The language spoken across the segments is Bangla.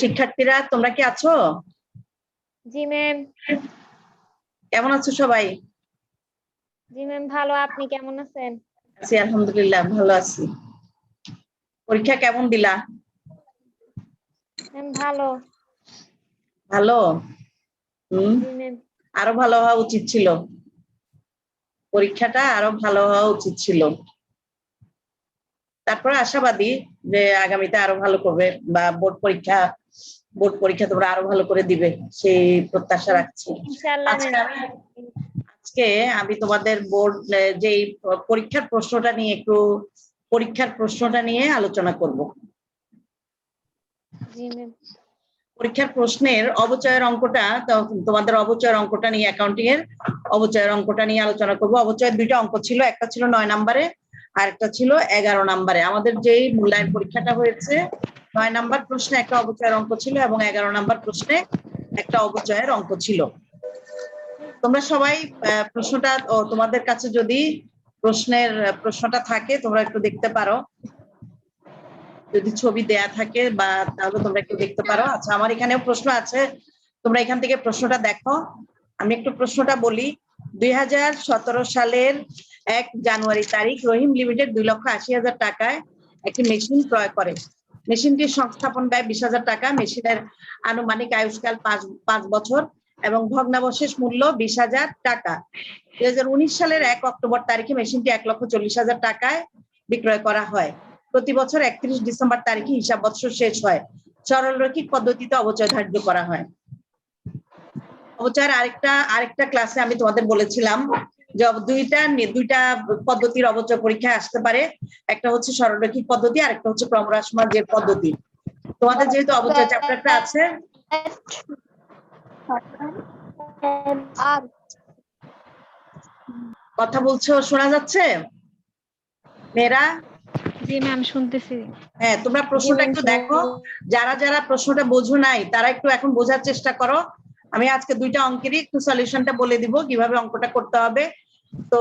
শিক্ষার্থীরা তোমরা কি আছো? জি ম্যাম। কেমন আছো সবাই? জি ম্যাম ভালো, আপনি কেমন আছেন? আছি আলহামদুলিল্লাহ, ভালো আছি। পরীক্ষা কেমন দিলা? ম্যাম ভালো। ভালো? জি ম্যাম। আরো ভালো হওয়া উচিত ছিল, পরীক্ষাটা আরো ভালো হওয়া উচিত ছিল। তারপরে আশাবাদী যে আগামীতে আরো ভালো করবে, বা বোর্ড পরীক্ষা তোমরা আরো ভালো করে দিবে, সেই প্রত্যাশা রাখছি। ইনশাআল্লাহ ম্যাম। আজকে আমি তোমাদের বোর্ড যে পরীক্ষার প্রশ্নটা নিয়ে আলোচনা করব। জি ম্যাম। পরীক্ষার প্রশ্নের অবচয়ের অঙ্কটা, তোমাদের অবচয়ের অঙ্কটা নিয়ে, অ্যাকাউন্টিং এর অবচয়ের অঙ্কটা নিয়ে আলোচনা করব। অবচয়ের দুইটা অঙ্ক ছিল, একটা ছিল 9 নম্বরে আর একটা ছিল 11 নম্বরে। আমাদের যেই মূল্যায়ন পরীক্ষাটা হয়েছে, 9 নম্বর প্রশ্নে একটা অবচয়ের অঙ্ক ছিল এবং 11 নম্বর প্রশ্নে একটা অবচয়ের অঙ্ক ছিল। তোমরা সবাই প্রশ্নটা, তোমাদের কাছে যদি প্রশ্নটা থাকে তোমরা একটু দেখতে পারো, যদি ছবি দেয়া থাকে বা তাহলে তোমরা একটু দেখতে পারো। আচ্ছা, আমার এখানেও প্রশ্ন আছে, তোমরা এখান থেকে প্রশ্নটা দেখো। আমি একটু প্রশ্নটা বলি। 2017 সালের 1 জানুয়ারি তারিখ রহিম লিমিটেড 2,80,000 টাকায় একটি মেশিন ক্রয় করে। মেশিনটির সংস্থাপন ব্যয় 20,000 টাকা, মেশিনের আনুমানিক আয়ুষ্কাল 5 বছর এবং ভগ্নাবশেষ মূল্য 20,000 টাকা। 2019 সালের 1 অক্টোবর তারিখে মেশিনটি 1,40,000 টাকায় বিক্রয় করা হয়। প্রতি বছর 31 ডিসেম্বর তারিখে হিসাব বছর শেষ হয়। সরলরৈখিক পদ্ধতিতে অবচয় ধার্য করা হয়। অবচয়ের আরেকটা ক্লাসে আমি তোমাদের বলেছিলাম যে দুইটা পদ্ধতির অবচয় পরীক্ষায় আসতে পারে। একটা হচ্ছে সরলরৈখিক পদ্ধতি আর একটা হচ্ছে ক্রমহ্রাসমান জের পদ্ধতি। তোমাদের যেহেতু অবচয় চ্যাপ্টারটা আছে, কথা বলছো শোনা যাচ্ছে মেয়েরা? জি ম্যাম শুনতেছি। হ্যাঁ, তোমরা প্রশ্নটা একটু দেখো। যারা যারা প্রশ্নটা বোঝো নাই তারা একটু এখন বোঝার চেষ্টা করো। আমি আজকে দুইটা অঙ্কেরই একটু সলিউশনটা বলে দিব কিভাবে অঙ্কটা করতে হবে। তো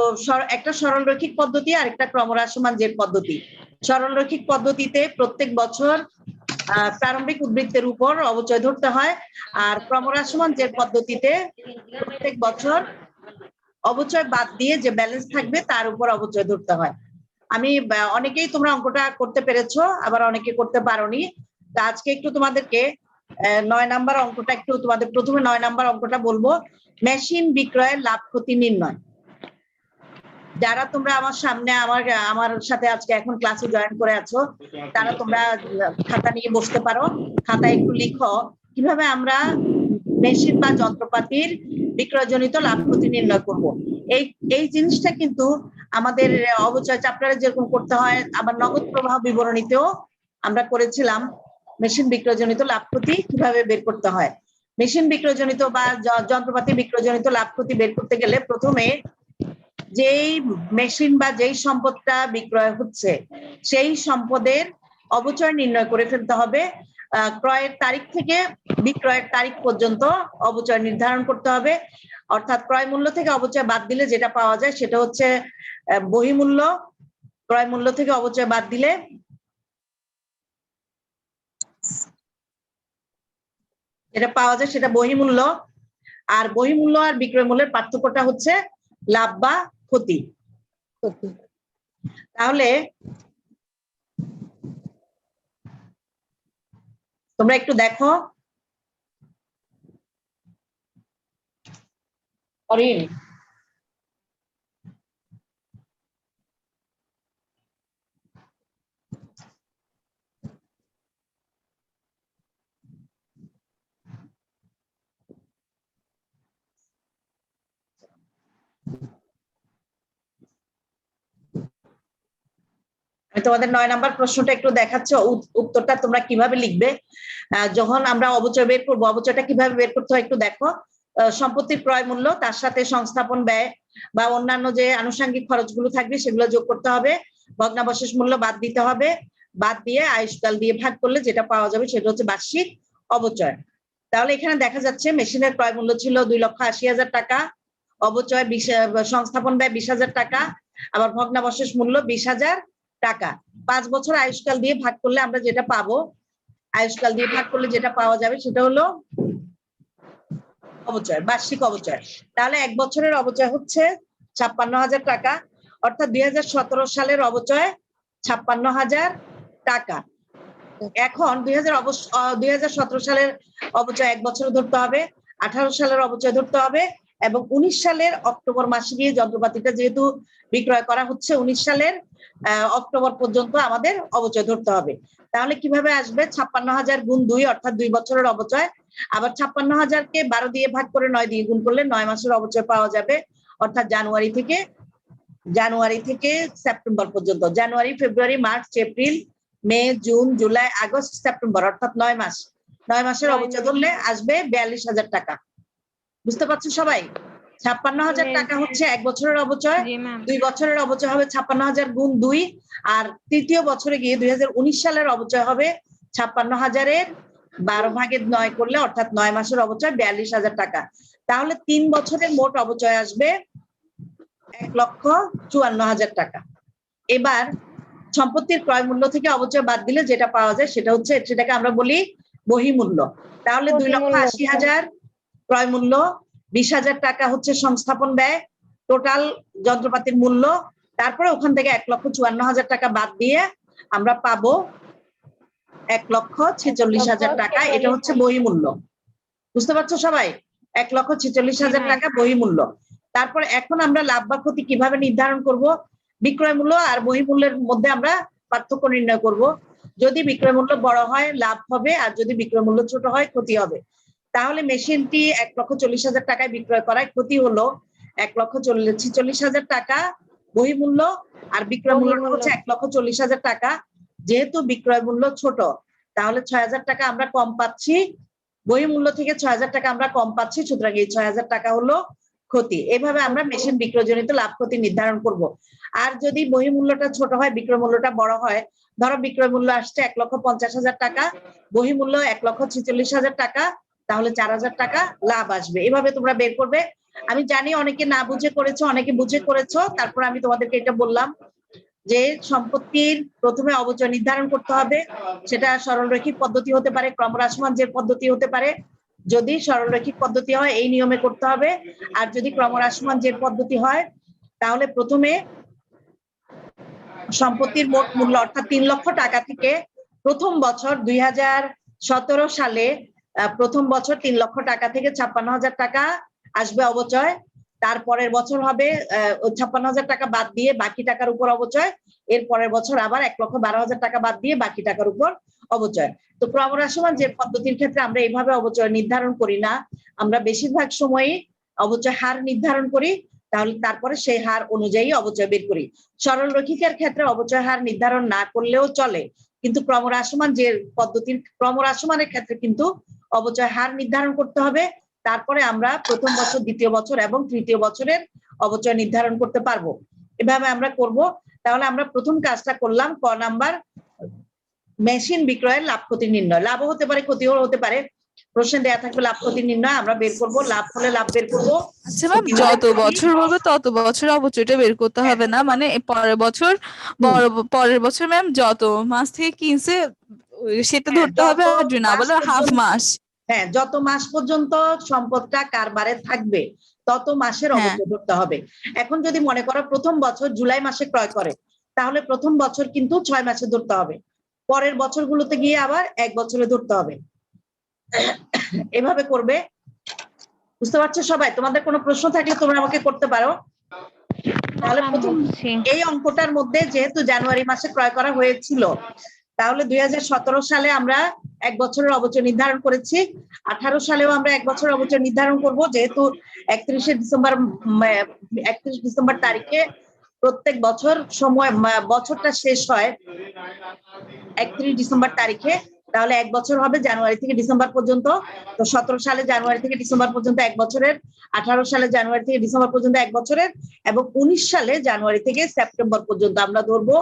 একটা সরলরৈখিক পদ্ধতি আর একটা ক্রমহ্রাসমান জের পদ্ধতি। সরলরৈখিক পদ্ধতিতে প্রত্যেক বছর প্রারম্ভিক উদ্বৃত্তের উপর অবচয় ধরতে হয়, আর ক্রমহ্রাসমান জের পদ্ধতিতে প্রত্যেক বছর অবচয় বাদ দিয়ে যে ব্যালেন্স থাকবে তার উপর অবচয় ধরতে হয়। আমি অনেকেই তোমরা অঙ্কটা করতে পেরেছো, আবার অনেকে করতে পারোনি। তা আজকে একটু তোমাদেরকে 9 নাম্বার অঙ্কটা একটু তোমাদের প্রথমে 9 নাম্বার অঙ্কটা বলবো, মেশিন বিক্রয়ের লাভ ক্ষতি নির্ণয়। যারা তোমরা আমার সামনে আমার সাথে আজকে এখন ক্লাসে জয়েন করে আছো, তারা তোমরা খাতা নিয়ে বসতে পারো, খাতায় একটু লিখো কিভাবে আমরা মেশিন বা যন্ত্রপাতির বিক্রয়জনিত লাভ ক্ষতি নির্ণয় করব। এই জিনিসটা কিন্তু আমাদের অবচয় চ্যাপ্টারে যেরকম করতে হয়, আবার নগদ প্রবাহ বিবরণীতেও আমরা করেছিলাম মেশিন বিক্রয়জনিত লাভ ক্ষতি কিভাবে বের করতে হয়। মেশিন বিক্রয়জনিত বা যন্ত্রপাতি বিক্রয়জনিত লাভ ক্ষতি বের করতে গেলে প্রথমে যেই মেশিন বা যেই সম্পদটা বিক্রয় হচ্ছে সেই সম্পদের অবচয় নির্ণয় করে ফেলতে হবে। ক্রয়ের তারিখ থেকে বিক্রয়ের তারিখ পর্যন্ত অবচয় নির্ধারণ করতে হবে। অর্থাৎ ক্রয় মূল্য থেকে অবচয় বাদ দিলে যেটা পাওয়া যায় সেটা হচ্ছে বহিমূল্য। ক্রয় মূল্য থেকে অবচয় বাদ দিলে যেটা পাওয়া যায় সেটা বহিমূল্য, আর বহিমূল্য আর বিক্রয় মূল্যের পার্থক্যটা হচ্ছে লাভ বা ক্ষতি। তাহলে তোমরা একটু দেখো। অরিন, আমি তোমাদের 9 নাম্বার প্রশ্নটা একটু দেখাচ্ছি, উত্তরটা তোমরা কিভাবে লিখবে। যখন আমরা অবচয় বের করবো, অবচয়টা কিভাবে বের করতে হয় একটু দেখো। সম্পত্তির ক্রয় মূল্য, তার সাথে সংস্থাপন ব্যয় বা অন্যান্য যে আনুষঙ্গিক খরচগুলো থাকবে সেগুলো যোগ করতে হবে, ভগ্নাবশেষ মূল্য বাদ দিতে হবে, বাদ দিয়ে আয়ুষ্কাল দিয়ে ভাগ করলে যেটা পাওয়া যাবে সেটা হচ্ছে বার্ষিক অবচয়। তাহলে এখানে দেখা যাচ্ছে মেশিনের ক্রয় মূল্য ছিল 2,80,000 টাকা, অবচয় সংস্থাপন ব্যয় 20,000 টাকা, আবার ভগ্নাবশেষ মূল্য 20,000 টাকা। 5 বছর আয়ুষ্কাল দিয়ে ভাগ করলে আমরা যেটা পাবো, আয়ুষ্কাল দিয়ে ভাগ করলে যেটা পাওয়া যাবে সেটা হলো অবচয়, বার্ষিক অবচয়। তাহলে 1 বছরের অবচয় হচ্ছে 56,000 টাকা, অর্থাৎ 2017 সালের অবচয় 56,000 টাকা। এখন 2017 সালের অবচয় 1 বছরে ধরতে হবে, 18 সালের অবচয় ধরতে হবে, এবং 19 সালের অক্টোবর মাসে গিয়ে যন্ত্রপাতিটা যেহেতু বিক্রয় করা হচ্ছে 19 সালের অক্টোবর পর্যন্ত আমাদের অবচয় ধরতে হবে। তাহলে কিভাবে আসবে? 56,000 গুণ 2 অর্থাৎ 2 বছরের অবচয়, আবার 56,000-কে 12 দিয়ে ভাগ করে 9 দিয়ে গুণ করলে 9 মাসের অবচয় পাওয়া যাবে, অর্থাৎ জানুয়ারি থেকে সেপ্টেম্বর পর্যন্ত, জানুয়ারি, ফেব্রুয়ারি, মার্চ, এপ্রিল, মে, জুন, জুলাই, আগস্ট, সেপ্টেম্বর, অর্থাৎ 9 মাস। 9 মাসের অবচয় ধরলে আসবে 42,000 টাকা। বুঝতে পারছো সবাই? 56,000 টাকা হচ্ছে 1 বছরের অবচয়, 2 বছরের অবচয় হবে 56,000 গুণ 2, আর তৃতীয় বছরে গিয়ে 2019 সালের অবচয় হবে 56,000-এর 12 ভাগে 9 করলে, অর্থাৎ 9 মাসের অবচয় 42,000 টাকা। তাহলে 3 বছরের মোট অবচয় আসবে 1,54,000 টাকা। এবার সম্পত্তির ক্রয় মূল্য থেকে অবচয় বাদ দিলে যেটা পাওয়া যায় সেটাকে আমরা বলি বহিঃমূল্য। তাহলে 2,80,000 ক্রয় মূল্য, 20,000 টাকা হচ্ছে সংস্থাপন ব্যয়, টোটাল যন্ত্রপাতির মূল্য, তারপরে ওখান থেকে 1,54,000 টাকা বাদ দিয়ে আমরা পাবো 1,46,000 টাকা। এটা হচ্ছে বহিঃমূল্য। বুঝতে পারছো সবাই? 1,46,000 টাকা বহিঃমূল্য। তারপর এখন আমরা লাভ বা ক্ষতি কিভাবে নির্ধারণ করব? বিক্রয় মূল্য আর বহিঃমূল্যের মধ্যে আমরা পার্থক্য নির্ণয় করব। যদি বিক্রয় মূল্য বড় হয় লাভ হবে, আর যদি বিক্রয় মূল্য ছোট হয় ক্ষতি হবে। তাহলে মেশিনটি 1,40,000 টাকায় বিক্রয় করায় ক্ষতি হলো 1,46,000 টাকা বহিঃমূল্য, আর বিক্রয় মূল্য হচ্ছে 1,40,000 টাকা। যেহেতু বিক্রয় মূল্য ছোট, তাহলে 6,000 টাকা আমরা কম পাচ্ছি, বহিঃমূল্য থেকে 6,000 টাকা আমরা কম পাচ্ছি, সুতরাং এই 6,000 টাকা হলো ক্ষতি। এভাবে আমরা মেশিন বিক্রয়জনিত লাভ ক্ষতি নির্ধারণ করব। আর যদি বহিঃমূল্যটা ছোট হয় বিক্রয় মূল্যটা বড় হয়, ধরো বিক্রয় মূল্য আসছে 1,50,000 টাকা, বহিঃমূল্য 1,46,000 টাকা, তাহলে 4,000 টাকা লাভ আসবে। এভাবে তোমরা বের করবে। আমি জানি অনেকে না বুঝে করেছো, অনেকে বুঝে করেছো, তারপর আমি তোমাদেরকে এটা বললাম যে সম্পত্তির প্রথমে অবচয় নির্ধারণ করতে হবে। সেটা সরলরৈখিক পদ্ধতি হতে পারে, ক্রমহ্রাসমান যে পদ্ধতি হতে পারে। যদি সরলরৈখিক পদ্ধতি হয় এই নিয়মে করতে হবে, আর যদি ক্রমহ্রাসমান যে পদ্ধতি হয় তাহলে প্রথমে সম্পত্তির মোট মূল্য অর্থাৎ 3 লক্ষ টাকা থেকে প্রথম বছর 2017 সালে প্রথম বছর 3 লক্ষ টাকা থেকে 56,000 টাকা আসবে অবচয়। তারপরের বছর হবে 56,000 টাকা বাদ দিয়ে বাকি টাকার উপর অবচয়। এর পরের বছর আবার 1,12,000 টাকা বাদ দিয়ে বাকি টাকার উপর অবচয়। তো ক্রমহ্রাসমান যে পদ্ধতির ক্ষেত্রে আমরা এইভাবে অবচয় নির্ধারণ করি না, আমরা বেশিরভাগ সময়ই অবচয় হার নির্ধারণ করি, তাহলে তারপরে সেই হার অনুযায়ী অবচয় বের করি। সরলরৈখিকের ক্ষেত্রে অবচয় হার নির্ধারণ না করলেও চলে, কিন্তু ক্রমহ্রাসমান যে পদ্ধতির ক্রমহ্রাসমানের ক্ষেত্রে কিন্তু অবচয় হার নির্ধারণ করতে হবে। তারপরে আমরা প্রথম বছর, দ্বিতীয় বছর এবং তৃতীয় বছরের অবচয় নির্ধারণ করতে পারবো। এভাবে আমরা করব। তাহলে আমরা প্রথম কাজটা করলাম, ক নাম্বার, মেশিন বিক্রয়ের লাভ ক্ষতি নির্ণয়। লাভও হতে পারে ক্ষতিও হতে পারে, প্রশ্নে দেয়া থাকবে লাভ ক্ষতি নির্ণয়, আমরা বের করব। লাভ হলে লাভ বের করব। আচ্ছা ম্যাম, যত বছর বলবে তত বছর অবচয়টা বের করতে হবে না? মানে পরের বছর ম্যাম যত মাস থেকে কিনছে সেটা ধরতে হবে, আর না বলে হাফ মাস। হ্যাঁ, যত মাস পর্যন্ত সম্পদটা কারবারে থাকবে তত মাসের অবচয় ধরতে হবে। এখন যদি মনে করো প্রথম বছর জুলাই মাসে ক্রয় করে, তাহলে প্রথম বছর কিন্তু 6 মাসে ধরতে হবে, পরের বছরগুলোতে গিয়ে আবার 1 বছরে ধরতে হবে। এভাবে করবে। বুঝতে পারছো সবাই? তোমাদের কোনো প্রশ্ন থাকলে তোমরা আমাকে করতে পারো। তাহলে প্রথম এই অঙ্কটার মধ্যে যেহেতু জানুয়ারি মাসে ক্রয় করা হয়েছিল, তাহলে 2017 সালে আমরা 1 বছরের অবচয় নির্ধারণ করেছি। 18 সালেও আমরা 1 বছরের অবচয় নির্ধারণ করব, যেহেতু 31 ডিসেম্বর তারিখে প্রত্যেক বছর সময় বছরটা শেষ হয় 31 ডিসেম্বর তারিখে। তাহলে 1 বছর হবে জানুয়ারি থেকে ডিসেম্বর পর্যন্ত। তো 17 সালে জানুয়ারি থেকে ডিসেম্বর পর্যন্ত 1 বছরের, 18 সালে জানুয়ারি থেকে ডিসেম্বর পর্যন্ত 1 বছরের, এবং 19 সালে জানুয়ারি থেকে সেপ্টেম্বর পর্যন্ত আমরা ধরবো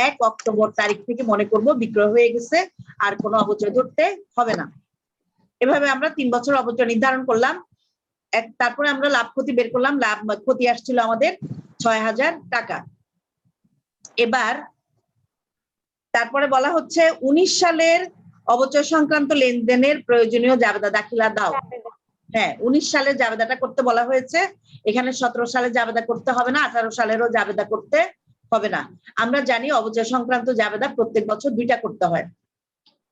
1 অক্টোবর তারিখ থেকে মনে করব বিক্রয় হয়ে গেছে, আর কোনো অবচয় ধরতে হবে না। এভাবে আমরা 3 বছর অবচয় নির্ধারণ করলাম। তারপরে আমরা লাভ ক্ষতি বের করলাম। লাভ ক্ষতি আসছিল আমাদের 6000 টাকা। এবার তারপরে বলা হচ্ছে 19 সালের অবচয় সংক্রান্ত লেনদেনের প্রয়োজনীয় জাবেদা দাখিলা দাও। হ্যাঁ, 19 সালের জাবেদাটা করতে বলা হয়েছে। এখানে 17 সালে জাবেদা করতে হবে না, 18 সালেরও জাবেদা করতে হবে না। আমরা জানি অবচয় সংক্রান্ত জাবেদা প্রত্যেক বছর 2টা করতে হয়।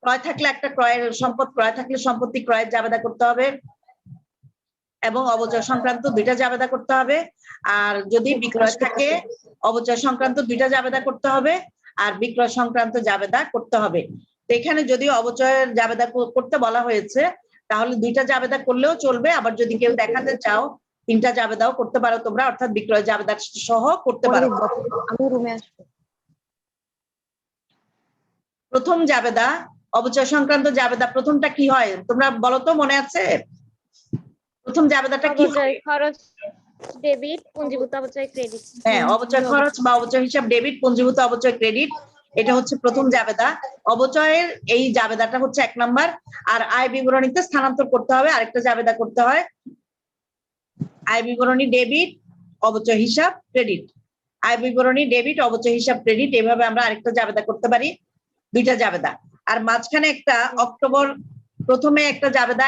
ক্রয় থাকলে একটা ক্রয়ের সম্পদ ক্রয় থাকলে সম্পত্তি ক্রয়ের জাবেদা করতে হবে, এবং অবচয় সংক্রান্ত 2টা জাবেদা করতে হবে। আর যদি বিক্রয় থাকে অবচয় সংক্রান্ত 2টা জাবেদা করতে হবে, আর বিক্রয় সংক্রান্ত জাবেদা করতে হবে। তো এখানে যদি অবচয়ের জাবেদা করতে বলা হয়েছে, তাহলে 2টা জাবেদা করলেও চলবে। আবার যদি কেউ দেখাতে চাও 3টা জাবেদাও করতে পারো তোমরা, অর্থাৎ বিক্রয় জাবেদা সহ করতে পারো। আমি রুমে আসবো। প্রথম জাবেদা, অবচয় সংক্রান্ত জাবেদা প্রথমটা কি হয় তোমরা বলো তো, মনে আছে? প্রথম জাবেদাটা কি হয়? অবচয় খরচ ডেবিট, পুঞ্জীভূত অবচয় ক্রেডিট। হ্যাঁ, অবচয় খরচ বা অবচয় হিসাব ডেবিট, পুঞ্জীভূত অবচয় ক্রেডিট, এটা হচ্ছে প্রথম জাবেদা। অবচয়ের এই জাবেদাটা হচ্ছে 1 নাম্বার। আর আয় বিবরণীতে স্থানান্তর করতে হবে আরেকটা জাবেদা করতে হয়, আয় বিবরণী ডেবিট, অবচয় হিসাব ক্রেডিট। আয় বিবরণী ডেবিট, অবচয় হিসাব ক্রেডিট, এভাবে আমরা আরেকটা জাবেদা করতে পারি, 2টা জাবেদা। আর মাঝখানে একটা অক্টোবর, প্রথমে একটা জাবেদা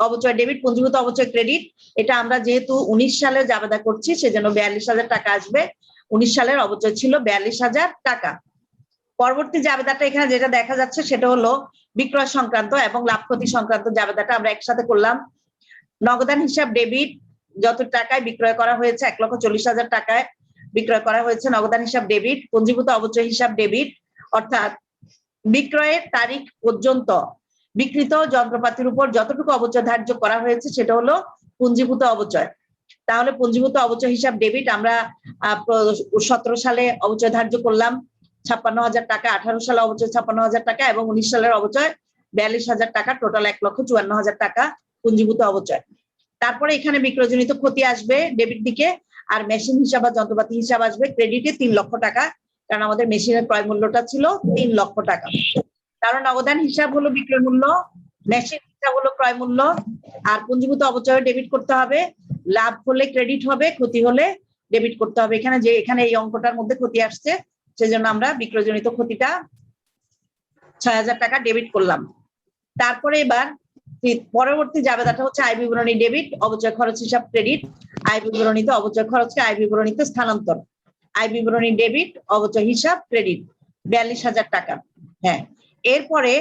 অবচয় ডেবিট, পুঞ্জীভূত অবচয় ক্রেডিট। এটা আমরা যেহেতু 19 সালে জাবেদা করছি, সেজন্য 42,000 টাকা আসবে। 19 সালের অবচয় ছিল 42,000 টাকা। পরবর্তী জাবেদাটা এখানে যেটা দেখা যাচ্ছে সেটা হলো বিক্রয় সংক্রান্ত এবং লাভ ক্ষতি সংক্রান্ত জাবেদাটা আমরা একসাথে করলাম। নগদান হিসাব ডেবিট, যত টাকায় বিক্রয় করা হয়েছে 1,40,000 টাকায় বিক্রয় করা হয়েছে, নগদান হিসাব ডেবিট। পুঞ্জীভূত অবচয় হিসাব ডেবিট, অর্থাৎ বিক্রয়ের তারিখ পর্যন্ত বিক্রিত যন্ত্রপাতির উপর যতটুকু অবচয় ধার্য করা হয়েছে সেটা হলো পুঞ্জীভূত অবচয়। তাহলে পুঞ্জীভূত অবচয় হিসাব ডেবিট আমরা 17 সালে অবচয় ধার্য করলাম 56,000 টাকা, 18 সালে অবচয় 56,000 টাকা, এবং 19 সালের অবচয় 42,000 টাকা, টোটাল 1,54,000 টাকা পুঞ্জীভূত অবচয়। তারপরে এখানে বিক্রয়জনিত ক্ষতি আসবে ডেবিট দিকে, আর মেশিন হিসাব বা যন্ত্রপাতি হিসাব আসবে ক্রেডিটে 3 লক্ষ টাকা, কারণ আমাদের মেশিনের ক্রয় মূল্যটা ছিল 3 লক্ষ টাকা। কারণ অবদান হিসাব হলো বিক্রয় মূল্য, মেশিন হিসাব হলো ক্রয় মূল্য, আর পুঞ্জীভূত অবচয় ডেবিট করতে হবে। লাভ হলে ক্রেডিট হবে, ক্ষতি হলে ডেবিট করতে হবে। এখানে এই অঙ্কটার মধ্যে ক্ষতি আসছে, সেজন্য আমরা বিক্রয়জনিত ক্ষতিটা 6,000 টাকা ডেবিট করলাম। তারপরে এবার পরবর্তী জাবেদাটা হচ্ছে আয় বিবরণী ডেবিট, অবচয় খরচ হিসাব ক্রেডিট। আয় বিবরণীতে অবচয় খরচকে আয় বিবরণীতে স্থানান্তর। আয় বিবরণী ডেবিট, অবচয় হিসাব ক্রেডিট, 42,000 টাকা। হ্যাঁ, এরপরে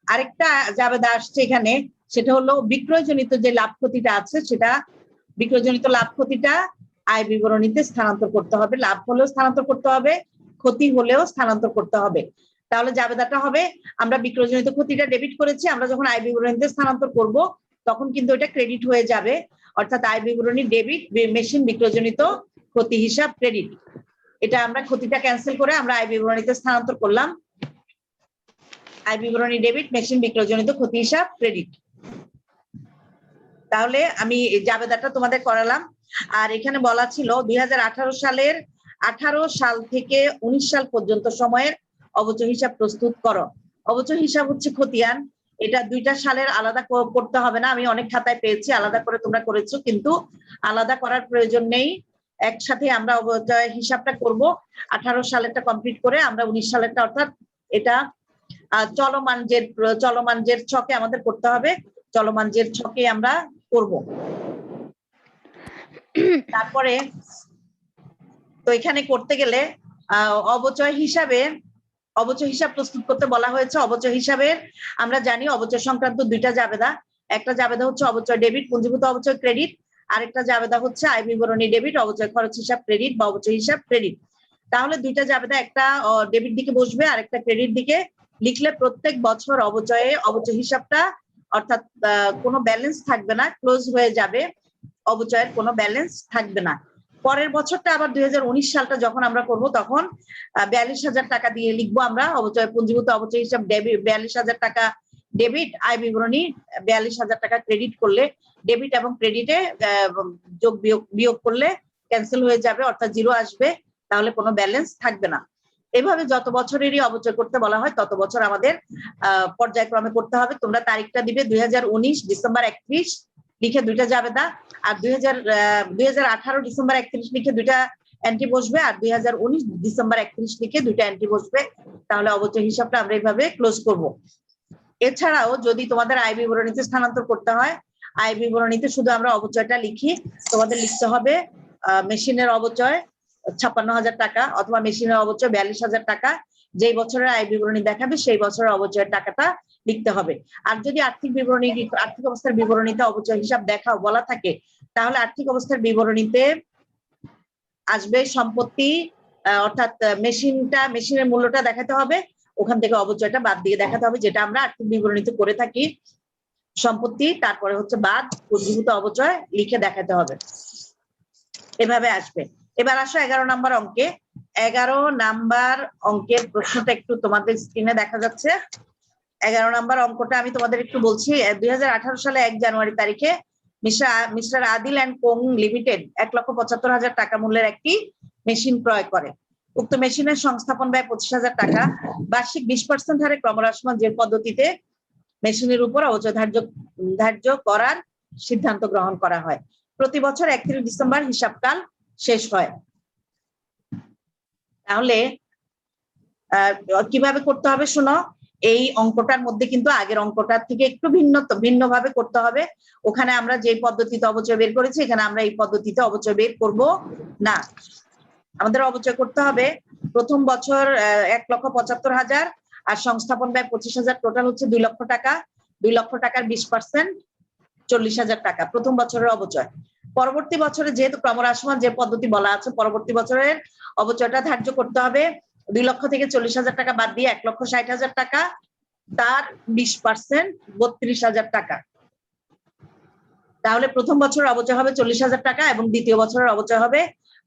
আরেকটা জাবেদা আসছে এখানে, সেটা হলো বিক্রয়জনিত যে লাভ ক্ষতিটা আছে, সেটা বিক্রয়জনিত লাভ ক্ষতিটা আয় বিবরণীতে স্থানান্তর করতে হবে। লাভ হলেও স্থানান্তর করতে হবে, ক্ষতি হলেও স্থানান্তর করতে হবে। তাহলে জাবেদাটা হবে, আমরা বিক্রয়জনিত ক্ষতিটা ডেবিট করেছি, আমরা যখন আয় বিবরণীতে স্থানান্তর করব তখন কিন্তু এটা ক্রেডিট হয়ে যাবে, অর্থাৎ আয় বিবরণী ডেবিট, মেশিন বিক্রয়জনিত ক্ষতি হিসাব ক্রেডিট। এটা আমরা ক্ষতিটা ক্যান্সেল করে আমরা আয় বিবরণীতে স্থানান্তর করলাম, আয় বিবরণী ডেবিট, মেশিন বিক্রয়জনিত ক্ষতি হিসাব ক্রেডিট। তাহলে আমি জাবেদাটা তোমাদের করালাম। আর এখানে বলা ছিল 2018 সালের 18 সাল থেকে 19 সাল পর্যন্ত সময়ের অবচয় হিসাব প্রস্তুত করো। অবচয় হিসাব হচ্ছে খতিয়ান, এটা 2টা সালের আলাদা করতে হবে না। আমি অনেক খাতায় পেয়েছি আলাদা করে তোমরা করেছো, কিন্তু আলাদা করার প্রয়োজন নেই। একসাথে আমরা অবচয় হিসাবটা করব। 18 সালেরটা কমপ্লিট করে আমরা 19 সালেরটা, অর্থাৎ এটা চলমান জের ছকে আমাদের করতে হবে, চলমান জের ছকে আমরা করব। তারপরে তো এখানে করতে গেলে অবচয় হিসাব প্রস্তুত করতে বলা হয়েছে। অবচয় হিসাবের আমরা জানি অবচয় সংক্রান্ত 2টা জাবেদা, একটা জাবেদা হচ্ছে অবচয় ডেবিট, পুঞ্জীভূত অবচয় ক্রেডিট, আরেকটা জাবেদা হচ্ছে আয় বিবরণী ডেবিট, অবচয় খরচ হিসাব ক্রেডিট বা অবচয় হিসাব ক্রেডিট। তাহলে 2টা জাবেদা, একটা ডেবিট দিকে বসবে আর একটা ক্রেডিট দিকে, লিখলে প্রত্যেক বছর অবচয় হিসাবটা, অর্থাৎ কোনো ব্যালেন্স থাকবে না, ক্লোজ হয়ে যাবে, অবচয়ের কোনো ব্যালেন্স থাকবে না। পরের বছরটা আবার 2019 সালটা যখন আমরা করব তখন 42,000 টাকা দিয়ে লিখবো আমরা অবচয় পুঞ্জীভূত অবচয় হিসাব 42,000 টাকা ডেবিট, আয় বিবরণী 42,000 টাকা ক্রেডিট করলে ডেবিট এবং ক্রেডিটে যোগ বিয়োগ করলে ক্যান্সেল হয়ে যাবে, অর্থাৎ জিরো আসবে, তাহলে কোনো ব্যালেন্স থাকবে না। এভাবে যত বছরেরই অবচয় করতে বলা হয় তত বছর আমাদের পর্যায়ক্রমে করতে হবে। তোমরা তারিখটা দিবে 2019 ডিসেম্বর 31 লিখে দুইটা জাবেদা, আর 2018 ডিসেম্বর 31 লিখে দুইটা এন্ট্রি বসবে, আর 2019 ডিসেম্বর 31 লিখে দুইটা এন্ট্রি বসবে। তাহলে অবচয় হিসাবটা আমরা এইভাবে ক্লোজ করব। এছাড়াও যদি তোমাদের আয় বিবরণীতে স্থানান্তর করতে হয়, আয় বিবরণীতে শুধু আমরা অবচয়টা লিখি, তোমাদের লিখতে হবে মেশিনের অবচয় 56,000 টাকা অথবা মেশিনের অবচয় 42,000 টাকা, যেই বছরের আয় বিবরণী দেখাবে সেই বছরের অবচয়ের টাকাটা লিখতে হবে। আর যদি আর্থিক অবস্থার বিবরণীতে অবচয় হিসাব দেখাও বলা থাকে, তাহলে আর্থিক অবস্থার বিবরণীতে আসবে সম্পত্তি, অর্থাৎ মেশিনের মূল্যটা দেখাতে হবে, ওখান থেকে অবচয়টা বাদ দিয়ে দেখাতে হবে, যেটা আমরা আর্থিক বিবরণীতে করে থাকি। সম্পত্তি তারপরে হচ্ছে বাদ পুঞ্জীভূত অবচয় লিখে দেখাতে হবে, এভাবে আসবে। এবার আসো 11 নাম্বার অঙ্কে। 11 নাম্বার অঙ্কের প্রশ্নটা একটু তোমাদের স্ক্রিনে দেখা যাচ্ছে। 11 নাম্বার অঙ্কটা আমি তোমাদের একটু বলছি। 2018 সালে 1 জানুয়ারি তারিখে mister Adil and co limited 1,75,000 টাকা মূল্যের একটি মেশিন ক্রয় করে। উক্ত মেশিনের সংস্থাপন ব্যয় 25,000 টাকা। বার্ষিক 20% হারে ক্রমহ্রাসমান যে পদ্ধতিতে মেশিনের উপর অবচয় ধার্য করার সিদ্ধান্ত গ্রহণ করা হয়। প্রতি বছর 31 ডিসেম্বর হিসাবকাল শেষ হয়। তাহলে কিভাবে করতে হবে শোনো। এই অঙ্কটার মধ্যে কিন্তু আগের অঙ্কটার থেকে একটু ভিন্নভাবে করতে হবে। ওখানে আমরা যে পদ্ধতিতে অবচয় বের করেছি, এখানে আমরা এই পদ্ধতিতে অবচয় বের করব না। আমাদের অবচয় করতে হবে প্রথম বছর 1,75,000 আর সংস্থাপন ব্যয় 25,000, টোটাল হচ্ছে 2 লক্ষ টাকা। 2 লক্ষ টাকার 20% 40,000 টাকা প্রথম বছরের অবচয়। পরবর্তী বছরে যেহেতু ক্রমহ্রাসমান যে পদ্ধতি বলা আছে, পরবর্তী বছরের অবচয়টা ধার্য করতে হবে 2 লক্ষ থেকে 40,000 টাকা বাদ দিয়ে 1,60,000 টাকা, তার 20% 32,000 টাকা। তাহলে প্রথম বছরের অবচয় হবে 40,000 টাকা এবং দ্বিতীয় বছরের অবচয় হবে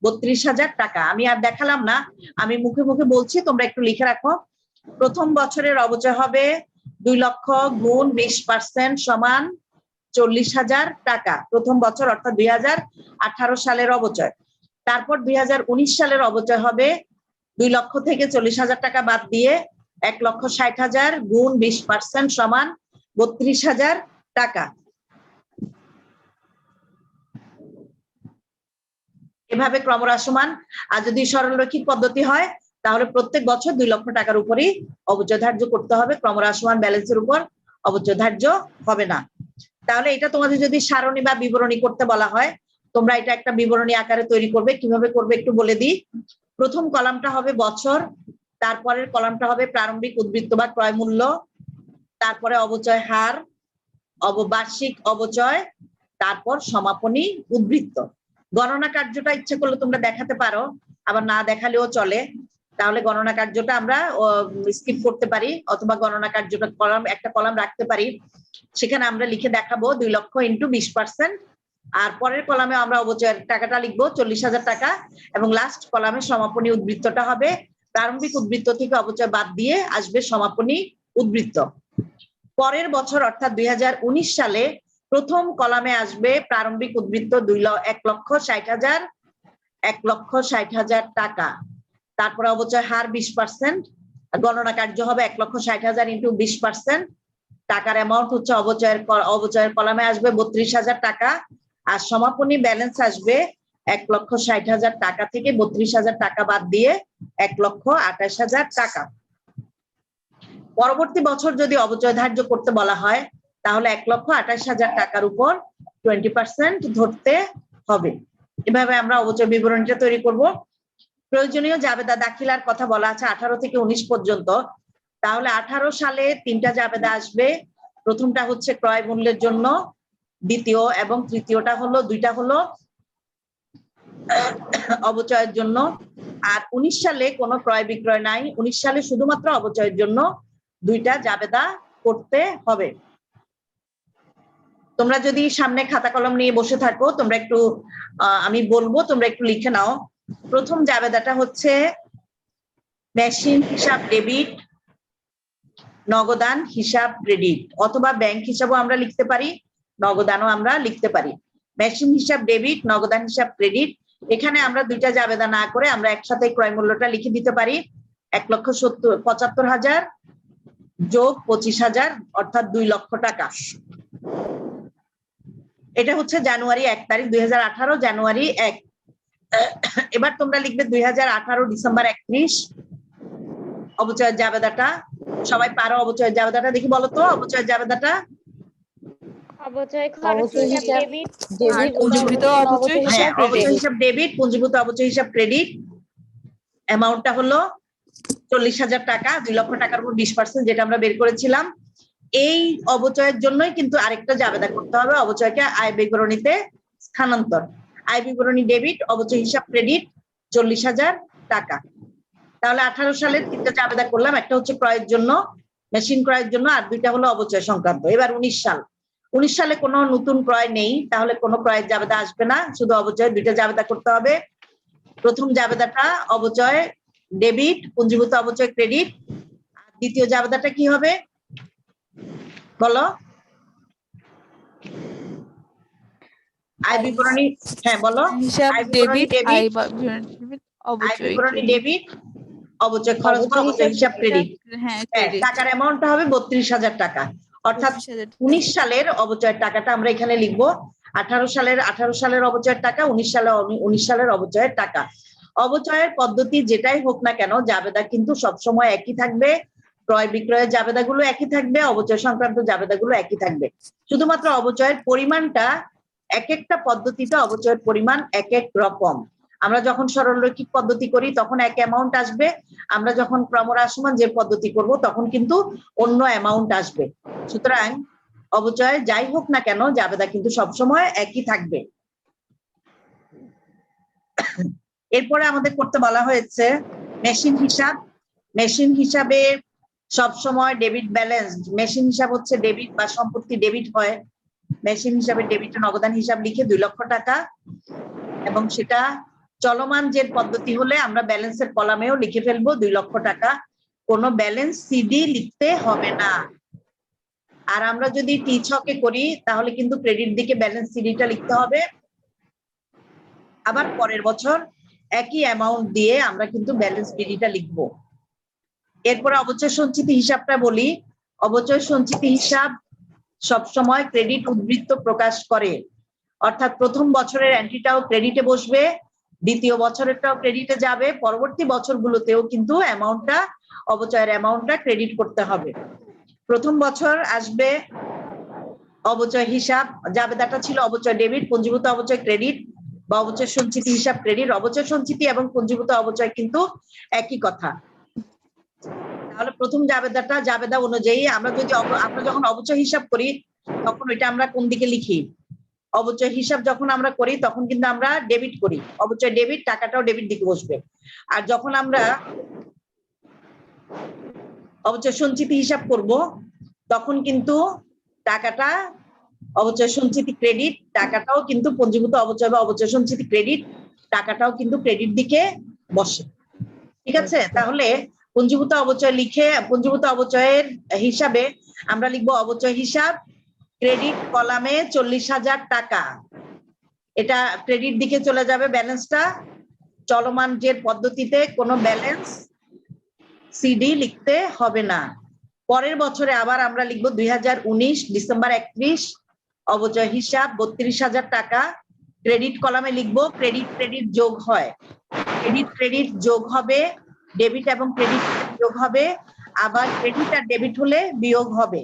32,000 টাকা। আমি আর দেখালাম না, আমি মুখে মুখে বলছি, তোমরা একটু লিখে রাখো। প্রথম বছরের অবচয় হবে 2 লক্ষ গুণ 20% সমান 40,000 টাকা প্রথম বছর, অর্থাৎ 2018 সালের অবচয়। তারপর 2019 সালের অবচয় হবে 2 লক্ষ থেকে 40,000 টাকা বাদ দিয়ে 1,60,000 গুণ 20% সমান 32,000 টাকা। এভাবে ক্রমহ্রাসমান। আর যদি সরলরৈখিক পদ্ধতি হয় তাহলে প্রত্যেক বছর 2 লক্ষ টাকার উপরই অবচয় ধার্য করতে হবে, ক্রমহ্রাসমান ব্যালেন্সের উপর অবচয় ধার্য হবে না। তাহলে এটা তোমাদের যদি সারণী বা বিবরণী করতে বলা হয়, তোমরা এটা একটা বিবরণী আকারে তৈরি করবে। কিভাবে করবে একটু বলে দিই। প্রথম কলামটা হবে বছর, তারপরের কলামটা হবে প্রারম্ভিক উদ্বৃত্ত বা ক্রয় মূল্য, তারপরে অবচয় হার, বার্ষিক অবচয়, তারপর সমাপনী উদ্বৃত্ত। গণনা কার্যটা ইচ্ছে করলে তোমরা দেখাতে পারো, আবার না দেখালেও চলে। তাহলে গণনা কার্যটা আমরা স্কিপ করতে পারি, অথবা গণনা কার্যটা একটা কলাম রাখতে পারি, সেখানে আমরা লিখে দেখাবো 2 লক্ষ ইন্টু 20%। আর পরের কলামে আমরা অবচয়ের টাকাটা লিখবো 40,000 টাকা, এবং লাস্ট কলামে সমাপনী উদ্বৃত্তটা হবে প্রারম্ভিক উদ্বৃত্ত থেকে অবচয় বাদ দিয়ে আসবে সমাপনী উদ্বৃত্ত। পরের বছর অর্থাৎ 2019 সালে প্রথম কলামে আসবে প্রারম্ভিক উদ্বৃত্ত 1,60,000 টাকা। তারপরে অবচয় হার 20%, গণনা কার্য হবে 1,60,000 ইন্টু 20%। টাকার অ্যামাউন্ট হচ্ছে অবচয়ের কলামে আসবে 32,000 টাকা, আর সমাপনী ব্যালেন্স আসবে 1,60,000 টাকা থেকে 32,000 টাকা বাদ দিয়ে 1,28,000 টাকা। পরবর্তী বছর যদি অবচয় ধার্য করতে বলা হয় তাহলে 1,28,000 টাকার উপর 20% ধরতে হবে। এভাবে আমরা অবচয় বিবরণীটা তৈরি করব। প্রয়োজনীয় জাবেদা দাখিলার কথা বলা আছে 18 থেকে 19 পর্যন্ত। তাহলে 18 সালে 3টা জাবেদা আসবে। প্রথমটা হচ্ছে ক্রয় মূল্যের জন্য, দ্বিতীয় এবং তৃতীয়টা হলো 2টা হলো অবচয়ের জন্য। আর 19 সালে কোনো ক্রয় বিক্রয় নাই, 19 সালে শুধুমাত্র অবচয়ের জন্য 2টা জাবেদা করতে হবে। তোমরা যদি সামনে খাতা কলম নিয়ে বসে থাকো, তোমরা একটু আমি বলবো, তোমরা একটু লিখে নাও। প্রথম জাবেদাটা হচ্ছে মেশিন হিসাব ডেবিট, নগদান হিসাব ক্রেডিট, অথবা ব্যাংক হিসাবও আমরা লিখতে পারি, নগদানও আমরা লিখতে পারি। মেশিন হিসাব ডেবিট, নগদান হিসাব ক্রেডিট, এখানে আমরা দুইটা জাবেদা না করে আমরা একসাথে ক্রয় মূল্যটা লিখে দিতে পারি 1,75,000 যোগ 25,000 অর্থাৎ 2 লক্ষ টাকা। এটা হচ্ছে জানুয়ারি 1 তারিখ, 2018 জানুয়ারি 1। এবার তোমরা লিখবে 2018 ডিসেম্বর 31 অবচয়ের জাবেদাটা। সবাই পারো অবচয়ের জাবেদাটা? দেখি বলো তো অবচয়ের জাবেদাটা। অবচয় খরচ হিসাব ডেবিট, আর পুঞ্জীভূত অবচয় হ্যাঁ, হিসাব অবচয় ক্রেডিট। হিসাব ডেবিট, পুঞ্জীভূত অবচয় হিসাব ক্রেডিট। অ্যামাউন্টটা হলো 40,000 টাকা, 2 লক্ষ টাকার উপর 20%, যেটা আমরা বের করেছিলাম। এই অবচয়ের জন্যই কিন্তু আরেকটা জাবেদা করতে হবে, অবচয়কে আয় বিবরণীতে স্থানান্তর। আয় বিবরণী ডেবিট, অবচয় হিসাব ক্রেডিট 40,000 টাকা। তাহলে 18 সালের 3টা জাবেদা করলাম, একটা হচ্ছে ক্রয়ের জন্য, মেশিন ক্রয়ের জন্য, আর 2টা হলো অবচয় সংক্রান্ত। এবার 19 সাল, 19 সালে কোনো নতুন ক্রয় নেই, তাহলে কোনো ক্রয়ের জাবেদা আসবে না, শুধু অবচয় 2টা জাবেদা করতে হবে। প্রথম জাবেদাটা অবচয় ডেবিট, পুঞ্জীভূত অবচয় ক্রেডিট। আর দ্বিতীয় জাবেদাটা কি হবে বলো? আয় বিবরণী, হ্যাঁ বলো। হিসাব আয় বিবরণী ডেবিট, আয় ডেবিট, ডেবিট, আয় অবচয় বিবরণী ক্রেডিট। ডেবিট, অবচয় খরচ বা অবচয় হিসাব ক্রেডিট। হ্যাঁ, হ্যাঁ, ক্রেডিট। টাকার অ্যামাউন্টটা হবে 32,000 টাকা। অর্থাৎ 25,000 টাকা। 19 সালের অবচয়ের টাকাটা আমরা এখানে লিখবো। 18 সালের অবচয়ের টাকা, 19 সালের অবচয়ের টাকা। অবচয়ের পদ্ধতি যেটাই হোক না কেন, জাবেদা কিন্তু সবসময় একই থাকবে। ক্রয় বিক্রয়ের জাবেদাগুলো একই থাকবে, অবচয় সংক্রান্ত জাবেদাগুলো একই থাকবে। শুধুমাত্র অবচয়ের পরিমাণটা এক একটা পদ্ধতিতে অবচয়ের পরিমাণ এক এক রকম। আমরা যখন সরলরৈখিক পদ্ধতি করি তখন এক অ্যামাউন্ট আসবে, আমরা যখন ক্রমহ্রাসমান যে পদ্ধতি করব তখন কিন্তু অন্য অ্যামাউন্ট আসবে। সুতরাং অবচয় যাই হোক না কেন, জাবেদা কিন্তু সবসময় একই থাকবে। এরপরে আমাদের করতে বলা হয়েছে মেশিন হিসাব। মেশিন হিসাবে সবসময় ডেবিট ব্যালেন্স, মেশিন হিসাব হচ্ছে ডেবিট বা সম্পত্তি ডেবিট হয়। মেশিন হিসাবে ডেবিট নগদান হিসাব লিখে 2 লক্ষ টাকা, এবং সেটা চলমান যে পদ্ধতি হলে আমরা ব্যালেন্সের কলামেও লিখে ফেলবো 2 লক্ষ টাকা। কোনো ব্যালেন্স সিডি লিখতে হবে না। আর আমরা যদি টি ছকে করি তাহলে কিন্তু ক্রেডিট দিকে ব্যালেন্স সিডিটা লিখতে হবে। আবার পরের বছর একই অ্যামাউন্ট দিয়ে আমরা কিন্তু ব্যালেন্স বিডিটা লিখবো। এরপরে অবচয় সঞ্চিতি হিসাবটা বলি। অবচয় সঞ্চিতি হিসাব সবসময় ক্রেডিট উদ্বৃত্ত প্রকাশ করে, অর্থাৎ প্রথম বছরের এন্ট্রিটাও ক্রেডিটে বসবে, দ্বিতীয় বছরেরটাও ক্রেডিটে যাবে, পরবর্তী বছরগুলোতেও কিন্তু অ্যামাউন্টটা, অবচয়ের অ্যামাউন্টটা ক্রেডিট করতে হবে। প্রথম বছর আসবে অবচয় হিসাব, জাবেদাটা ছিল অবচয় ডেবিট, পুঞ্জীভূত অবচয় ক্রেডিট বা অবচয় সঞ্চিতি হিসাব ক্রেডিট। অবচয় সঞ্চিতি এবং পুঞ্জীভূত অবচয় কিন্তু একই কথা। তাহলে প্রথম জাবেদা অনুযায়ী আমরা যখন অবচয় হিসাব করি তখন ওইটা আমরা কোন দিকে লিখি? অবচয় হিসাব যখন আমরা করি তখন কিন্তু আমরা ডেবিট করি, অবচয় ডেবিট, টাকাটাও ডেবিট দিকে বসবে। আর যখন আমরা অবচয় সঞ্চিতি হিসাব করব তখন কিন্তু টাকাটা অবচয় সঞ্চিতি ক্রেডিট, টাকাটাও কিন্তু পুঞ্জীভূত অবচয় বা অবচয় সঞ্চিতি ক্রেডিট, টাকাটাও কিন্তু ক্রেডিট দিকে বসে। ঠিক আছে? তাহলে পুঞ্জীভূত অবচয় লিখে পুঞ্জীভূত অবচয়ের হিসাবে আমরা লিখবো অবচয় হিসাব ক্রেডিট কলামে 40,000 টাকা। এটা ক্রেডিট দিকে চলে যাবে ব্যালেন্সটা। চলমান যে পদ্ধতিতে কোনো ব্যালেন্স সিডি লিখতে হবে না। পরের বছরে আবার আমরা লিখবো 2019 ডিসেম্বর 31 অবচয় হিসাব 32,000 টাকা। ক্রেডিট কলামে লিখবো ক্রেডিট যোগ হয়, ক্রেডিট যোগ হবে, ডেবিট এবং ক্রেডিট যোগ হবে, আবার ক্রেডিট আর ডেবিট হলে বিয়োগ হবে।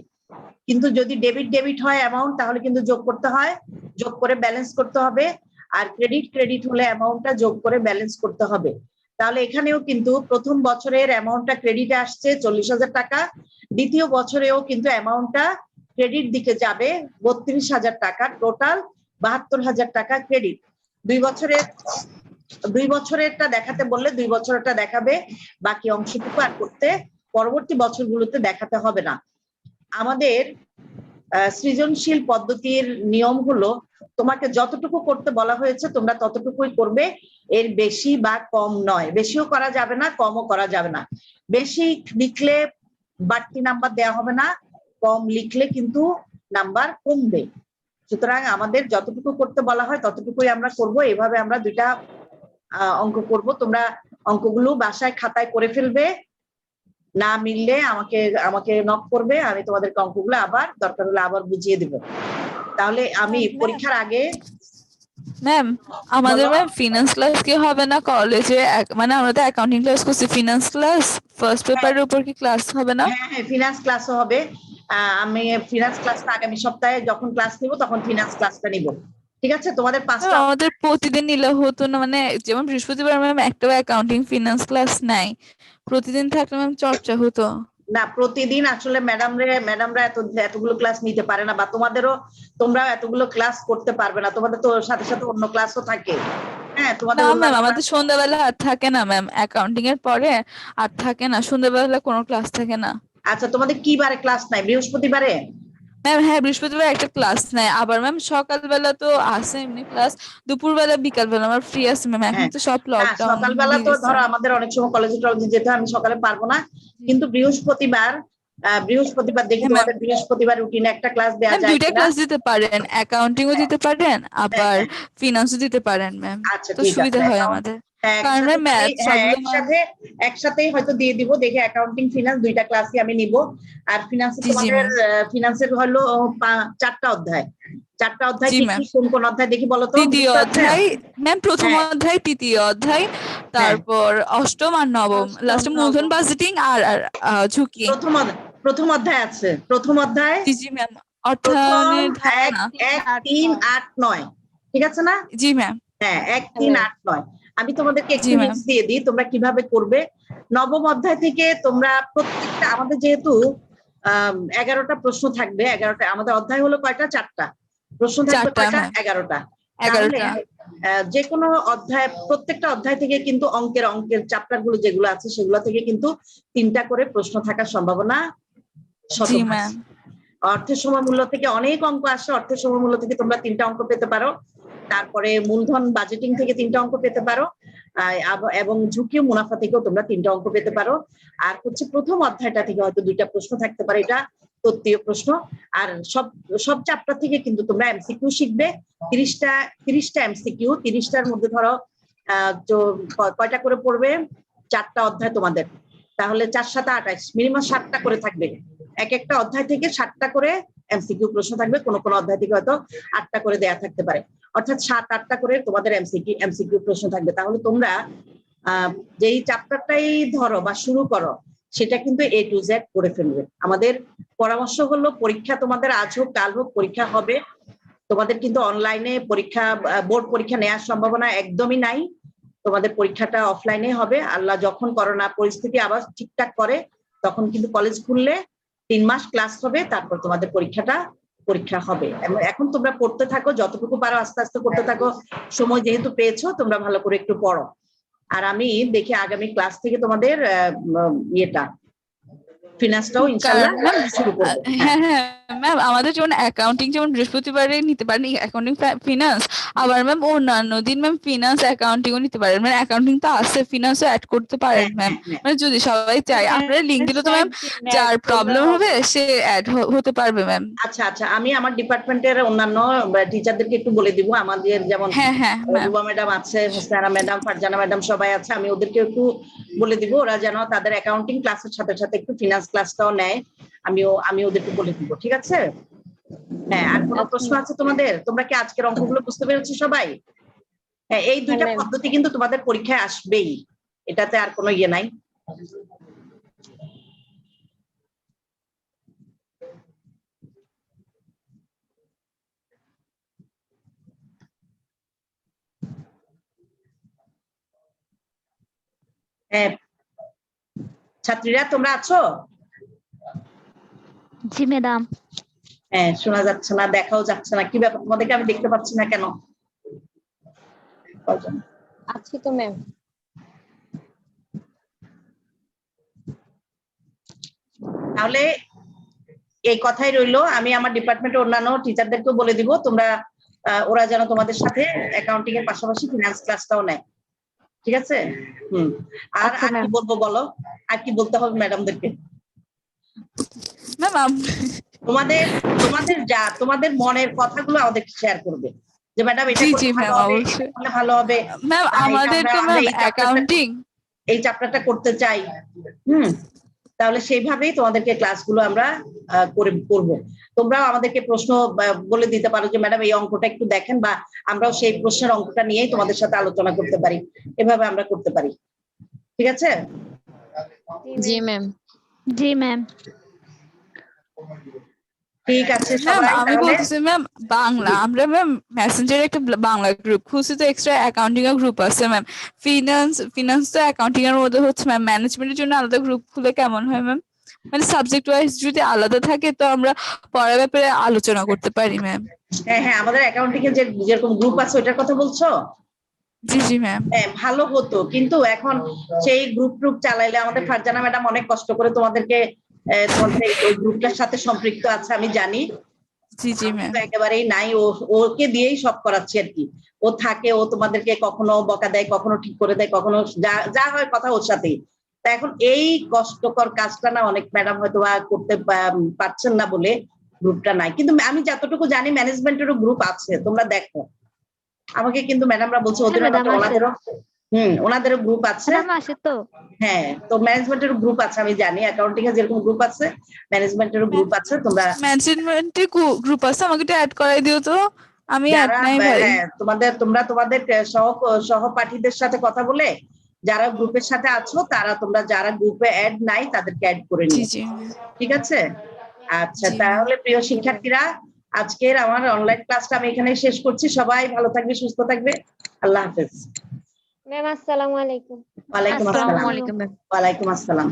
কিন্তু যদি ডেবিট হয় অ্যামাউন্ট তাহলে কিন্তু যোগ করতে হয়, যোগ করে ব্যালেন্স করতে হবে। আর ক্রেডিট হলে অ্যামাউন্টটা যোগ করে ব্যালেন্স করতে হবে। তাহলে এখানেও কিন্তু প্রথম বছরের অ্যামাউন্টটা ক্রেডিটে আসছে 40,000 টাকা, দ্বিতীয় বছরেও কিন্তু অ্যামাউন্টটা ক্রেডিট দিকে যাবে 32,000 টাকা, টোটাল 72,000 টাকা ক্রেডিট। 2 বছরেরটা দেখাতে বললে 2 বছরেরটা দেখাবে, বাকি অংশটুকু আর করতে পরবর্তী বছরগুলোতে দেখাতে হবে না। আমাদের সৃজনশীল পদ্ধতির নিয়ম হলো তোমাকে যতটুকু করতে বলা হয়েছে তোমরা ততটুকুই করবে, এর বেশি বা কম নয়। বেশিও করা যাবে না, কমও করা যাবে না। বেশি লিখলে বাড়তি নাম্বার দেওয়া হবে না, কম লিখলে কিন্তু নাম্বার কমবে। সুতরাং আমাদের যতটুকু করতে বলা হয় ততটুকুই আমরা করব। এভাবে আমরা দুইটা অঙ্ক করব। তোমরা অঙ্কগুলো বাসায় খাতায় করে ফেলবে, না মিললে আমাকে আমাকে নক করবে, আমি তোমাদেরকে অঙ্কগুলো আবার দরকার হলে আবার বুঝিয়ে দেব। তাহলে আমি পরীক্ষার আগে ম্যাম আমাদের বলো। ম্যাম ফিনান্স ক্লাস কি হবে না কলেজে? মানে আমরা তো অ্যাকাউন্টিং ক্লাস করছি, ফিনান্স ক্লাস ফার্স্ট পেপারের উপর কি ক্লাস হবে না? হ্যাঁ হ্যাঁ, ফিনান্স ক্লাসও হবে। আমি ফিনান্স ক্লাসটা আগামী সপ্তাহে যখন ক্লাস নিব তখন ফিনান্স ক্লাসটা নিব। ঠিক আছে, তোমাদের ম্যাম 5টা। আমাদের প্রতিদিন নিলে হতো না, মানে যেমন বৃহস্পতিবার ম্যাম একটা অ্যাকাউন্টিং ফিনান্স ক্লাস নাই, প্রতিদিন থাকলে ম্যাম চর্চা হতো। না, প্রতিদিন আসলে ম্যাডামরা এতগুলো ক্লাস নিতে পারে না, বা তোমরা এতগুলো ক্লাস করতে পারবে না, তোমাদের তো সাথে সাথে অন্য ক্লাসও থাকে। হ্যাঁ, তোমাদের না ম্যাম অন্যান্য আমাদের সন্ধ্যাবেলা আর থাকে না ম্যাম, অ্যাকাউন্টিং এর পরে আর থাকে না, সন্ধ্যাবেলা কোনো ক্লাস থাকে না। আচ্ছা, তোমাদের কি বারে ক্লাস নাই? বৃহস্পতিবারে? ম্যাম হ্যাঁ, বৃহস্পতিবার একটা ক্লাস নাই, আবার ম্যাম সকালবেলা তো আছে এমনি ক্লাস, দুপুরবেলা বিকালবেলা আমার ফ্রি আছে ম্যাম, এখন হ্যাঁ, তো সব না লকডাউন সকালবেলা দিয়ে তো দিছে। ধরো আমাদের অনেক সময় কলেজে টলেজে যেতে হয়, আমি সকালে পারবো না। কিন্তু বৃহস্পতিবার দেখি হ্যাঁ ম্যাম, তোমাদের বৃহস্পতিবার রুটিনে একটা ক্লাস দেওয়া ম্যাম যায় দুইটা কিনা। ক্লাস দিতে পারেন, অ্যাকাউন্টিংও হ্যাঁ দিতে পারেন হ্যাঁ আবার হ্যাঁ। ফিনান্সও দিতে পারেন ম্যাম, আচ্ছা তো ঠিক আছে, সুবিধা হয় অ্যাকাউন্ট আমাদের। হ্যাঁ কারণ একসাথে ম্যাম তাহলে, ম্যাথ হ্যাঁ সবগুলো ম্যাম। একসাথেই হয়তো দিয়ে দিব। দেখে অ্যাকাউন্টিং ফিনান্স দুইটা ক্লাসই আমি নিব। আর ফিনান্সে জি জি তোমাদের ম্যাম। ফিনান্সের হলো 4টা অধ্যায়। 4টা অধ্যায় জি কি কি, ম্যাম, কোন কোন অধ্যায় দেখি বলো তো, দ্বিতীয় বুঝতে পারছেন? অধ্যায় ম্যাম, প্রথম হ্যাঁ অধ্যায়, তৃতীয় অধ্যায়, হ্যাঁ। তারপর অষ্টম আর নবম, অষ্টম লাস্টে মূলধন নবম। বাজেটিং আর ঝুঁকি। প্রথম অধ্যায় আছে, প্রথম অধ্যায় জি জি ম্যাম, প্রথম অর্থায়নের এক ধারণা। 1 3 8 9, ঠিক আছে না? জি ম্যাম। হ্যাঁ, 1 হ্যাঁ 3 ম্যাম। 8 9। আমি তোমাদেরকে জি একটু ম্যাম। হিন্টস দিয়ে দিই তোমরা কিভাবে করবে। নবম অধ্যায় থেকে তোমরা প্রত্যেকটা, আমাদের যেহেতু 11টা প্রশ্ন থাকবে, 11টা আমাদের অধ্যায় হলো কয়টা? 4টা। প্রশ্ন থাকবে চারটা কয়টা? ম্যাম। 11টা। তাহলে 11টা। যে কোনো অধ্যায়, প্রত্যেকটা অধ্যায় থেকে কিন্তু অঙ্কের চ্যাপ্টার গুলো যেগুলো আছে সেগুলো থেকে কিন্তু 3টা করে প্রশ্ন থাকার সম্ভাবনা জি শতভাগ। ম্যাম। অর্থের সমমূল্য থেকে অনেক অঙ্ক আসে, অর্থের সমমূল্য থেকে তোমরা 3টা অঙ্ক পেতে পারো। তারপরে মূলধন বাজেটিং থেকে 3টা অঙ্ক পেতে পারো। এবং ঝুঁকি ও মুনাফা থেকেও তোমরা 3টা অঙ্ক পেতে পারো। আর হচ্ছে প্রথম অধ্যায়টা থেকে হয়তো 2টা প্রশ্ন থাকতে পারে, এটা তত্ত্বীয় প্রশ্ন। আর সব চ্যাপ্টার থেকে কিন্তু তোমরা এমসিকিউ শিখবে। 30টা এমসিকিউ, 30টার মধ্যে ধরো কয়টা করে পড়বে? 4টা অধ্যায় তোমাদের, তাহলে 4 7 28, মিনিমাম 7টা করে থাকবে। এক একটা অধ্যায় থেকে 7টা করে এমসিকিউ প্রশ্ন থাকবে, কোন কোন অধ্যায় থেকে হয়তো 8টা করে দেয়া থাকতে পারে। অর্থাৎ 7 8টা করে তোমাদের এমসিকিউ প্রশ্ন থাকবে। তাহলে তোমরা যেই চ্যাপ্টারটাই ধরো বা শুরু করো সেটা কিন্তু A to Z করে ফেলবে। আমাদের পরামর্শ হলো, পরীক্ষা তোমাদের আজ হোক কাল হোক পরীক্ষা হবে। তোমাদের কিন্তু অনলাইনে পরীক্ষা, বোর্ড পরীক্ষা নেওয়ার সম্ভাবনা একদমই নাই। তোমাদের পরীক্ষাটা অফলাইনে হবে। আল্লাহ যখন করোনা পরিস্থিতি আবার ঠিকঠাক করে তখন কিন্তু কলেজ খুললে 3 মাস ক্লাস হবে, তারপর তোমাদের পরীক্ষা হবে। এখন তোমরা পড়তে থাকো, যতটুকু পারো আস্তে আস্তে করতে থাকো। সময় যেহেতু পেয়েছো, তোমরা ভালো করে একটু পড়ো। আর আমি দেখি আগামী ক্লাস থেকে তোমাদের ইয়েটা, ফিনান্সটাও ইনশাল্লাহ ম্যাম শুরু করবো। হ্যাঁ হ্যাঁ হ্যাঁ ম্যাম, আমাদের যেমন অ্যাকাউন্টিং যেমন বৃহস্পতিবারে নিতে পারেন অ্যাকাউন্টিং ফিনান্স, আবার ম্যাম অন্যান্য দিন ম্যাম ফিনান্স অ্যাকাউন্টিংও নিতে পারেন, মানে অ্যাকাউন্টিং তো আছে, ফিনান্সও অ্যাড করতে পারেন হ্যাঁ ম্যাম, হ্যাঁ হ্যাঁ। মানে যদি সবাই চায় আপনারা লিঙ্ক দিলে তো ম্যাম একদিন যার add করলে প্রবলেম হবে হবে। সে অ্যাড হতে পারবে ম্যাম। আচ্ছা আচ্ছা, আমি আমার ডিপার্টমেন্টের অন্যান্য টিচারদেরকে একটু বলে দিব। আমাদের যেমন হ্যাঁ হ্যাঁ ম্যাম। রুবা ম্যাডাম আছে, হোসেনা ম্যাডাম, ফারজানা ম্যাডাম সবাই আছে, আমি ওদেরকে একটু বলে দিব ওরা যেন তাদের অ্যাকাউন্টিং ক্লাসের সাথে সাথে একটু ফিনান্স ক্লাসটাও নেয়। আমি ওদেরকে বলে দিব, ঠিক আছে? হ্যাঁ, আর কোনো আচ্ছা প্রশ্ন ম্যাম। আছে তোমাদের? তোমরা কি আজকের অঙ্কগুলো বুঝতে পেরেছো সবাই? হ্যাঁ, এই হ্যাঁ 2টা ম্যাম। পদ্ধতি কিন্তু তোমাদের পরীক্ষায় আসবেই, এটাতে আর কোনো ইয়ে নাই। হ্যাঁ, ছাত্রীরা তোমরা আছো? জি ম্যাডাম। হ্যাঁ, শোনা যাচ্ছে না, দেখাও যাচ্ছে না, কি ব্যাপার? তোমাদেরকে আমি দেখতে পাচ্ছি না কেন? আছি তো ম্যাম। তাহলে এই কথাই রইলো, আমি আমার ডিপার্টমেন্টের অন্যান্য টিচারদেরকেও বলে দিব, তোমরা ওরা যেন তোমাদের সাথে অ্যাকাউন্টিং এর পাশাপাশি ফিনান্স ক্লাসটাও নেয়, ঠিক আছে? আর আচ্ছা, আর কি ma'am। বলবো বলো, আর কি বলতে হবে ম্যাডামদেরকে? ম্যাম তোমাদের তোমাদের মনের কথাগুলো আমাদের শেয়ার করবে, যে ম্যাডাম এটা জি করলে জি ভালো ম্যাম, হবে, এটা অবশ্যই করলে ভালো হবে, ম্যাম। এটা আমাদেরকে আমরা ম্যাম এই অ্যাকাউন্টিং চ্যাপ্টারটা করতে চাই। তাহলে সেইভাবেই তোমাদেরকে ক্লাসগুলো আমরা করব। তোমরাও আমাদেরকে প্রশ্ন বলে দিতে পারো যে ম্যাডাম এই অঙ্কটা একটু দেখেন, বা আমরাও সেই প্রশ্নের অঙ্কটা নিয়েই তোমাদের সাথে আলোচনা করতে পারি, এভাবে আমরা করতে পারি, ঠিক আছে? জি ম্যাম। জি ম্যাম। ঠিক আছে ম্যাম। সবাই, আমি তাহলে বলতেছি ম্যাম, বাংলা আমরা ম্যাম মেসেঞ্জারে একটা বাংলা গ্রুপ খুঁজছি, তো এক্সট্রা অ্যাকাউন্টিং এর গ্রুপ আছে ম্যাম। ফিনান্স তো অ্যাকাউন্টিং এর মধ্যে হচ্ছে ম্যাম, ম্যানেজমেন্টের জন্য আলাদা গ্রুপ খুলে কেমন হয় ম্যাম? মানে সাবজেক্ট ওয়াইজ যদি আলাদা থাকে তো আমরা পড়ার ব্যাপারে আলোচনা করতে পারি ম্যাম। হ্যাঁ হ্যাঁ, আমাদের অ্যাকাউন্টিং এর যেরকম গ্রুপ আছে ওইটার কথা বলছো? জি জি ম্যাম। হ্যাঁ, ভালো হতো, কিন্তু এখন সেই গ্রুপ চালাইলে আমাদের ফারজানা ম্যাডাম অনেক কষ্ট করে তোমাদেরকে তোমাদের ওই গ্রুপটার সাথে সম্পৃক্ত আছে আমি জানি। জি জি ম্যাম। তো একেবারেই নাই, ওকে দিয়েই সব করাচ্ছি আর কি। ও থাকে, ও তোমাদেরকে কখনো বকা দেয়, কখনো ঠিক করে দেয়, কখনো যা হয় কথা ওর সাথেই। তা এখন এই কষ্টকর কাজটা না অনেক ম্যাডাম হয়তো করতে পারছেন না বলে গ্রুপটা নাই, কিন্তু আমি যতটুকু জানি ম্যানেজমেন্টেরও গ্রুপ আছে, তোমরা দেখো। আমাকে কিন্তু ম্যাডামরা বলছে ওদের ওনাদেরও গ্রুপ আছে। আসে তো। হ্যাঁ, তো ম্যানেজমেন্টের গ্রুপ আছে আমি জানি, অ্যাকাউন্টিং এর যেরকম গ্রুপ আছে ম্যানেজমেন্টেরও গ্রুপ আছে। তোমরা ম্যানেজমেন্টের গ্রুপ আছে, আমাকে একটু অ্যাড করাই দিও তো, আমি অ্যাড যারা নাই ভাই। হ্যাঁ তোমাদের সহপাঠীদের সাথে কথা বলে যারা গ্রুপের সাথে আছো, তোমরা যারা গ্রুপে অ্যাড নাই তাদেরকে অ্যাড করে জি নিও, জি ঠিক আছে? আচ্ছা, জি তাহলে প্রিয় শিক্ষার্থীরা, আজকের আমার অনলাইন ক্লাসটা আমি এখানে শেষ করছি। সবাই ভালো থাকবে, সুস্থ থাকবে। আল্লাহ হাফেজ। ম্যাম আসসালামু আলাইকুম। ওয়ালাইকুম আসসালাম। আসসালামু আলাইকুম ম্যাম। ওয়ালাইকুম আসসালাম।